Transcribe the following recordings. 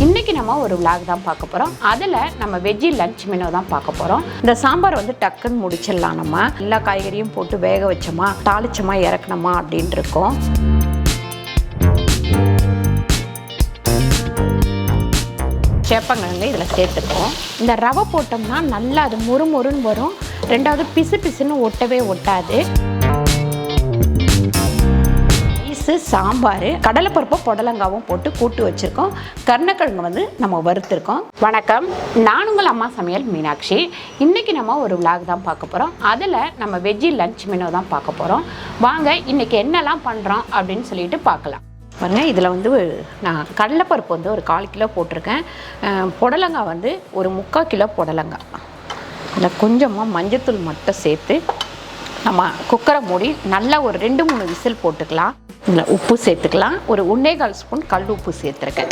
இன்னைக்கு நம்ம ஒரு vlog தான் பார்க்க போறோம். அதுல நம்ம வெஜ் லஞ்ச் மெனு தான் பார்க்க போறோம். இந்த சாம்பார் வந்து டக்குன்னு முடிச்சிடலாம். நம்ம எல்லா காய்கறியும் போட்டு வேக வச்சோமா தாளிச்சோமா இறக்கணுமா அப்படின்னு இருக்கும். சேப்பங்கிழங்கு இதில் சேர்த்துப்போம். இந்த ரவை போட்டோம்னா நல்லா அது முறுமுறுன்னு வரும். ரெண்டாவது பிசு பிசுன்னு ஒட்டவே ஒட்டாது. சாம்பார் கடலைப்பருப்பு புடலங்காவும் போட்டு கூட்டு வச்சுருக்கோம். கருணக்கிழங்கு வந்து நம்ம வறுத்துருக்கோம். வணக்கம், நான் உங்கள் அம்மா சமையல் மீனாட்சி. இன்றைக்கி நம்ம ஒரு vlog தான் பார்க்க போகிறோம். அதில் நம்ம வெஜ்ஜி லஞ்ச் மெனு தான் பார்க்க போகிறோம். வாங்க இன்றைக்கி என்னெல்லாம் பண்ணுறோம் அப்படின்னு சொல்லிட்டு பார்க்கலாம். பாருங்க, இதில் வந்து நான் கடலைப்பருப்பு வந்து ஒரு 1/4 கிலோ போட்டிருக்கேன். புடலங்காய் வந்து ஒரு 3/4 கிலோ புடலங்காய். இதில் கொஞ்சமாக மஞ்சத்தூள் மட்டும் சேர்த்து நம்ம குக்கரை மூடி நல்லா ஒரு 2-3 விசில் போட்டுக்கலாம். இதில் உப்பு சேர்த்துக்கலாம். ஒரு 1.25 ஸ்பூன் கல் உப்பு சேர்த்துருக்கேன்.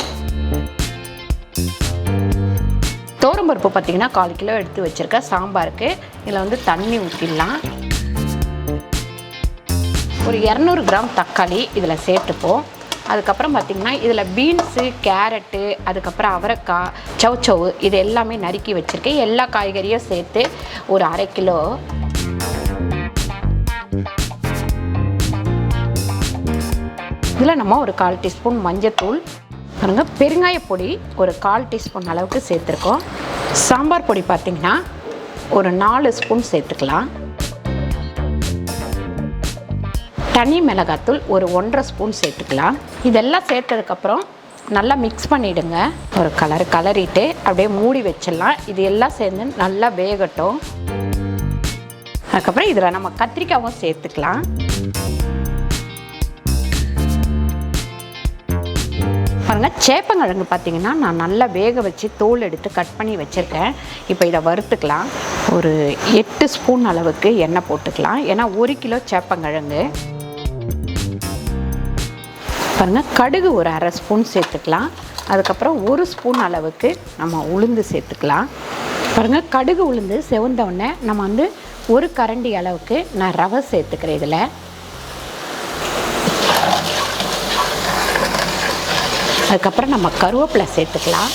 தோரம்பருப்பு பார்த்திங்கன்னா 1/4 கிலோ எடுத்து வச்சுருக்கேன் சாம்பாருக்கு. இதில் வந்து தண்ணி ஊற்றிடலாம். ஒரு 200 கிராம் தக்காளி இதில் சேர்த்துப்போம். அதுக்கப்புறம் பார்த்திங்கன்னா இதில் பீன்ஸு, கேரட்டு, அதுக்கப்புறம் அவரைக்காய், சௌச்சவு இது எல்லாமே நறுக்கி வச்சுருக்கேன். எல்லா காய்கறியும் சேர்த்து ஒரு 1/2 கிலோ. இதில் நம்ம ஒரு 1/4 டீஸ்பூன் மஞ்சத்தூள், பாருங்க பெருங்காய பொடி ஒரு 1/4 டீஸ்பூன் அளவுக்கு சேர்த்துருக்கோம். சாம்பார் பொடி பார்த்திங்கன்னா ஒரு 4 ஸ்பூன் சேர்த்துக்கலாம். தனி மிளகாத்தூள் ஒரு 1.5 ஸ்பூன் சேர்த்துக்கலாம். இதெல்லாம் சேர்த்ததுக்கப்புறம் நல்லா மிக்ஸ் பண்ணிவிடுங்க. ஒரு கலரிட்டு அப்படியே மூடி வச்சிடலாம். இது எல்லாம் சேர்ந்து நல்லா வேகட்டும். அதுக்கப்புறம் இதில் நம்ம கத்திரிக்காயும் சேர்த்துக்கலாம். பாருங்கள், சேப்பங்கிழங்கு பார்த்திங்கன்னா நான் நல்லா வேக வச்சு தோல் எடுத்து கட் பண்ணி வச்சுருக்கேன். இப்போ இதை வறுத்துக்கலாம். ஒரு 8 ஸ்பூன் அளவுக்கு எண்ணெய் போட்டுக்கலாம். ஏன்னா 1 கிலோ சேப்பங்கிழங்கு. பாருங்கள், கடுகு ஒரு 1/2 ஸ்பூன் சேர்த்துக்கலாம். அதுக்கப்புறம் 1 ஸ்பூன் அளவுக்கு நம்ம உளுந்து சேர்த்துக்கலாம். பாருங்கள், கடுகு உளுந்து செவந்தவுடனே நம்ம வந்து 1 கரண்டி அளவுக்கு நான் ரவை சேர்த்துக்கிறேன். இதில் அதுக்கப்புறம் நம்ம கருவேப்பிலை சேர்த்துக்கலாம்.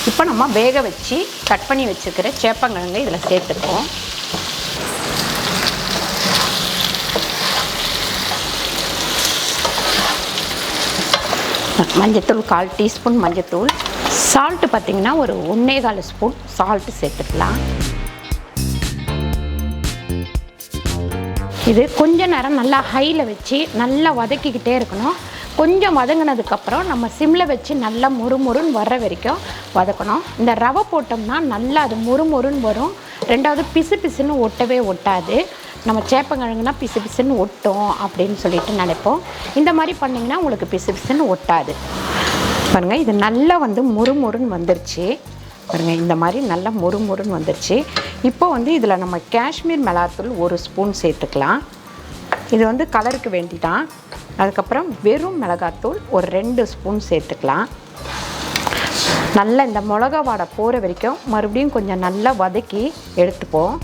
இப்போ நம்ம வேக வச்சு கட் பண்ணி வச்சுருக்கிற சேப்பங்கிழங்கு இதில் சேர்த்துப்போம். மஞ்சத்தூள் 1/4 டீஸ்பூன் மஞ்சத்தூள். சால்ட்டு பார்த்திங்கன்னா ஒரு 1.25 ஸ்பூன் சால்ட்டு சேர்த்துக்கலாம். இது கொஞ்ச நேரம் நல்லா ஹையில் வச்சு நல்லா வதக்கிக்கிட்டே இருக்கணும். கொஞ்சம் வதங்கினதுக்கப்புறம் நம்ம சிம்மில் வச்சு நல்லா முறுமுறுன்னு வர்ற வரைக்கும் வதக்கணும். இந்த ரவை போட்டோம்னா நல்லா அது முறுமுறுன்னு வரும். ரெண்டாவது பிசு பிசுன்னு ஒட்டவே ஒட்டாது. நம்ம சேப்பங்கிழங்குனா பிசு பிசுன்னு ஒட்டும் அப்படின்னு சொல்லிட்டு நினைப்போம். இந்த மாதிரி பண்ணிங்கன்னா உங்களுக்கு பிசு பிசுன்னு ஒட்டாது. பாருங்கள், இது நல்லா வந்து முறுமுறுன்னு வந்துருச்சு. பாருங்கள், இந்த மாதிரி நல்லா முறுமுறுன்னு வந்துருச்சு. இப்போ வந்து இதில் நம்ம காஷ்மீர் மிளகாத்தூள் 1 ஸ்பூன் சேர்த்துக்கலாம். இது வந்து கலருக்கு வேண்டி தான். அதுக்கப்புறம் வெறும் மிளகாத்தூள் ஒரு 2 ஸ்பூன் சேர்த்துக்கலாம். நல்லா இந்த மிளகா வாடை போகிற வரைக்கும் மறுபடியும் கொஞ்சம் நல்லா வதக்கி எடுத்துப்போம்.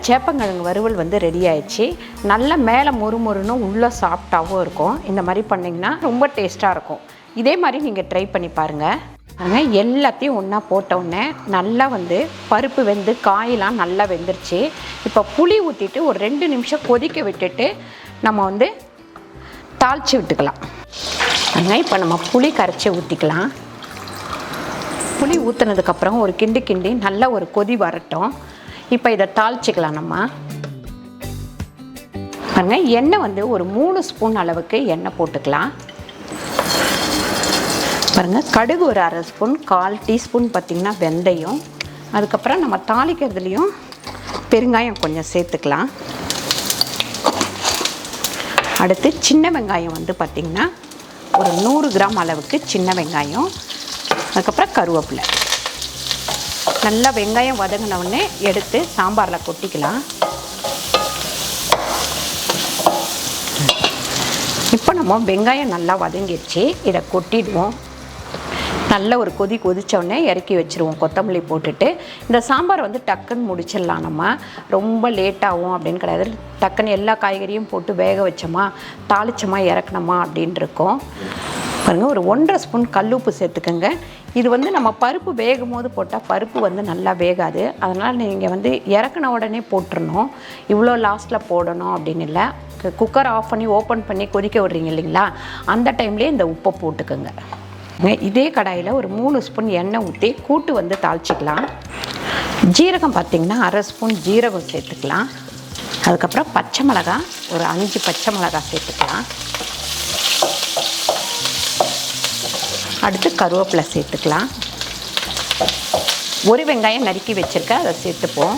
சேப்பங்கிழங்கு வறுவல் வந்து ரெடி ஆயிடுச்சு. நல்லா மேலே முறுமுறுன்னு உள்ளே சாஃப்டாகவும் இருக்கும். இந்த மாதிரி பண்ணிங்கன்னா ரொம்ப டேஸ்ட்டாக இருக்கும். இதே மாதிரி நீங்கள் ட்ரை பண்ணி பாருங்கள். ஆனால் எல்லாத்தையும் ஒன்றா போட்டவுடனே நல்லா வந்து பருப்பு வெந்து காயெல்லாம் நல்லா வெந்துருச்சு. இப்போ புளி ஊற்றிட்டு ஒரு 2 நிமிஷம் கொதிக்க விட்டுட்டு நம்ம வந்து தாளித்து விட்டுக்கலாம். ஆனால் இப்போ நம்ம புளி கரைச்சி ஊற்றிக்கலாம். புளி ஊற்றுனதுக்கப்புறம் ஒரு கிண்டி நல்லா ஒரு கொதி வரட்டும். இப்போ இதை தாளிச்சிக்கலாம். நம்ம பாருங்கள், எண்ணெய் வந்து ஒரு 3 ஸ்பூன் அளவுக்கு எண்ணெய் போட்டுக்கலாம். பாருங்கள், கடுகு ஒரு 1/2 ஸ்பூன், 1/4 டீஸ்பூன் பார்த்திங்கன்னா வெந்தயம். அதுக்கப்புறம் நம்ம தாளிக்கிறதுலையும் பெருங்காயம் கொஞ்சம் சேர்த்துக்கலாம். அடுத்து சின்ன வெங்காயம் வந்து பார்த்திங்கன்னா ஒரு 100 கிராம் அளவுக்கு சின்ன வெங்காயம். அதுக்கப்புறம் கருவேப்பிலை. நல்லா வெங்காயம் வதங்கினவுடனே எடுத்து சாம்பாரில் கொட்டிக்கலாம். இப்போ நம்ம வெங்காயம் நல்லா வதங்கிடுச்சு. இதை கொட்டிடுவோம். நல்ல ஒரு கொதிச்ச உடனே இறக்கி வச்சுருவோம். கொத்தமல்லி போட்டுட்டு இந்த சாம்பார் வந்து டக்குன்னு முடிச்சிடலாம். நம்ம ரொம்ப லேட்டாகும் அப்படின்னு கிடையாது. டக்குன்னு எல்லா காய்கறியும் போட்டு வேக வச்சோமா தாளிச்சோமா இறக்கணுமா அப்படின்னு இருக்கும். பாருங்கள், ஒரு 1.5 ஸ்பூன் கல்லுப்பு சேர்த்துக்கோங்க. இது வந்து நம்ம பருப்பு வேகும் போது போட்டால் பருப்பு வந்து நல்லா வேகாது. அதனால் நீங்கள் வந்து இறக்குன உடனே போட்டுடணும். இவ்வளோ லாஸ்ட்டில் போடணும் அப்படின்னு இல்லை. குக்கர் ஆஃப் பண்ணி ஓப்பன் பண்ணி கொதிக்க விட்றீங்க இல்லைங்களா, அந்த டைம்லேயே இந்த உப்பை போட்டுக்கோங்க. இதே கடாயில் ஒரு 3 ஸ்பூன் எண்ணெய் ஊற்றி கூட்டு வந்து தாளிச்சிக்கலாம். ஜீரகம் பார்த்திங்கன்னா 1/2 ஸ்பூன் ஜீரகம் சேர்த்துக்கலாம். அதுக்கப்புறம் பச்சை மிளகாய் ஒரு 5 பச்சை மிளகாய் சேர்த்துக்கலாம். அடுத்து கருவேப்பிலை சேர்த்துக்கலாம். ஒரு வெங்காயம் நறுக்கி வச்சுருக்கேன், அதை சேர்த்துப்போம்.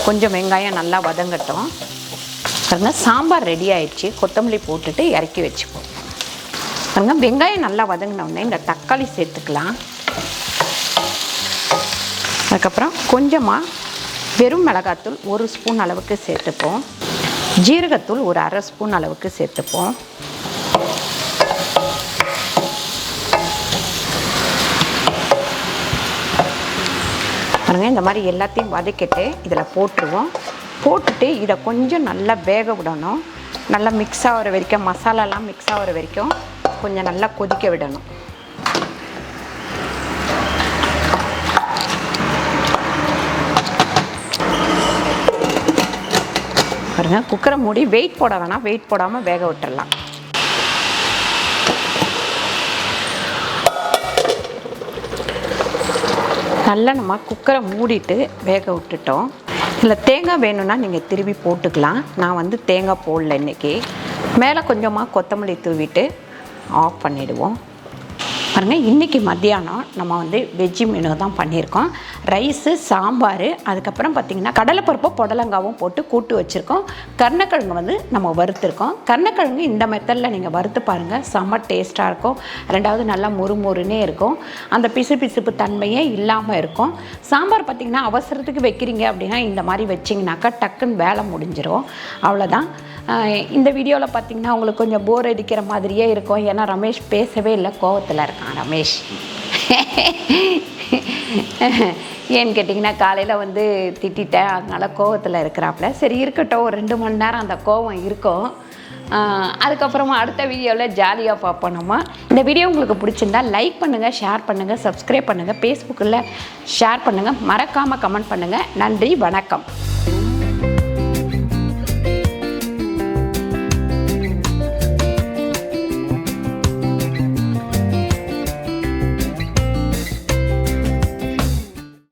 கொஞ்சம் வெங்காயம் நல்லா வதங்கட்டும். பாருங்கள், சாம்பார் ரெடி ஆயிடுச்சு. கொத்தமல்லி போட்டுட்டு இறக்கி வச்சுப்போம். பாருங்கள், வெங்காயம் நல்லா வதங்கினோடனே இந்த தக்காளி சேர்த்துக்கலாம். அதுக்கப்புறம் கொஞ்சமாக வெறும் மிளகாத்தூள் 1 ஸ்பூன் அளவுக்கு சேர்த்துப்போம். ஜீரகத்தூள் ஒரு 1/2 ஸ்பூன் அளவுக்கு சேர்த்துப்போம். பாருங்கள், இந்த மாதிரி எல்லாத்தையும் வதக்கிட்டு இதில் போட்டுருவோம். போட்டுட்டு இதை கொஞ்சம் நல்லா வேக விடணும். நல்லா மிக்ஸ் ஆகிற வரைக்கும், மசாலாலாம் மிக்ஸ் ஆகிற வரைக்கும் கொஞ்சம் நல்லா கொதிக்க விடணும். பாருங்கள், குக்கரை மூடி வெயிட் போட வேணாம், வெயிட் போடாமல் வேக விட்டுடலாம். நல்லா நம்ம குக்கரை மூடிட்டு வேக விட்டுட்டோம். இல்லை தேங்காய் வேணும்னா நீங்கள் திருவி போட்டுக்கலாம். நான் வந்து தேங்காய் போடல இன்றைக்கி. மேலே கொஞ்சமாக கொத்தமல்லி தூவிட்டு ஆஃப் பண்ணிவிடுவோம். பாருங்கள், இன்றைக்கி மத்தியானம் நம்ம வந்து வெஜ்ஜி மெனு தான் பண்ணியிருக்கோம். ரைஸு, சாம்பார், அதுக்கப்புறம் பார்த்திங்கன்னா கடலைப்பருப்பும் புடலங்காவும் போட்டு கூட்டு வச்சுருக்கோம். கருணக்கிழங்கு வந்து நம்ம வறுத்துருக்கோம். கருணக்கிழங்கு இந்த மெத்தடில் நீங்கள் வறுத்து பாருங்கள், செம்ம டேஸ்ட்டாக இருக்கும். ரெண்டாவது நல்லா முறுமுறுன்னே இருக்கும். அந்த பிசுப்பு தன்மையே இல்லாமல் இருக்கும். சாம்பார் பார்த்திங்கன்னா அவசரத்துக்கு வைக்கிறீங்க அப்படின்னா இந்த மாதிரி வச்சிங்கனாக்கா டக்குன்னு வேலை முடிஞ்சிடும். அவ்வளோதான். இந்த வீடியோவில் பார்த்திங்கன்னா உங்களுக்கு கொஞ்சம் போர் அடிக்கிற மாதிரியே இருக்கும். ஏன்னா ரமேஷ் பேசவே இல்லை, கோவத்தில் இருக்கான் ரமேஷ். ஏன்னு கேட்டிங்கன்னா காலையில் வந்து திட்டேன், அதனால் கோவத்தில் இருக்கிறாப்புல. சரி இருக்கட்டும், ஒரு 2 மணி நேரம் அந்த கோவம் இருக்கும். அதுக்கப்புறமா அடுத்த வீடியோவில் ஜாலியாக பார்ப்போம் நம்ம. இந்த வீடியோ உங்களுக்கு பிடிச்சிருந்தா லைக் பண்ணுங்கள், ஷேர் பண்ணுங்கள், சப்ஸ்கிரைப் பண்ணுங்கள், ஃபேஸ்புக்கில் ஷேர் பண்ணுங்கள், மறக்காமல் கமெண்ட் பண்ணுங்கள். நன்றி, வணக்கம்.